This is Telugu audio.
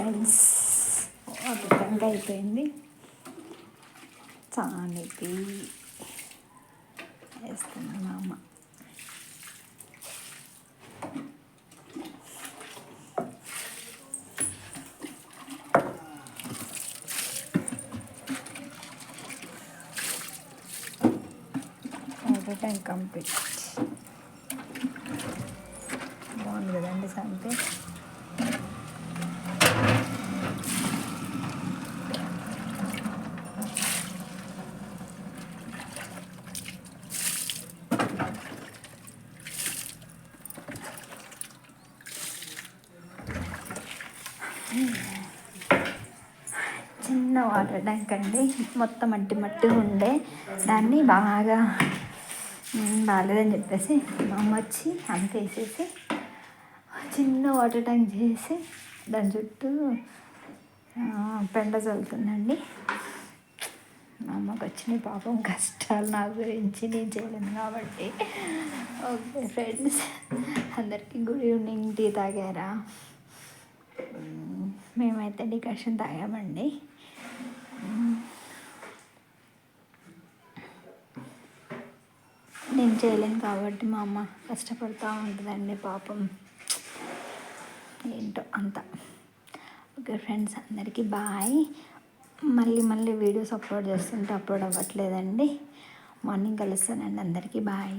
ఫ్రెండ్స్, ఒక టెంక అయిపోయింది. చానికి వేస్తుంది మా అమ్మ. Time complete. బాగుంది కదండి సంతే. చిన్న వాటర్ ట్యాంక్ అండి, మొత్తం మట్టి మట్టి ఉండే దాన్ని బాగా బాగాలేదని చెప్పేసి మా అమ్మ వచ్చి అంత వేసేసి చిన్న వాటర్ ట్యాంక్ చేసి దాని చుట్టూ పెండ చల్లుతుందండి. మా అమ్మకి వచ్చిన పాపం కష్టాలు నా గురించి నేను చేయలేను కాబట్టి. ఓకే ఫ్రెండ్స్, అందరికీ గుడ్ ఈవినింగ్. టీ తాగారా? మేమైతే డికాషన్ తాగామండి. నేను చేయలేను కాబట్టి మా అమ్మ కష్టపడుతూ ఉంటుందండి పాపం. ఏంటో అంత. ఓకే ఫ్రెండ్స్, అందరికీ బాయ్. మళ్ళీ వీడియోస్ అప్లోడ్ చేస్తుంటే అప్లోడ్ అవ్వట్లేదండి. మార్నింగ్ కలుస్తానండి. అందరికీ బాయ్.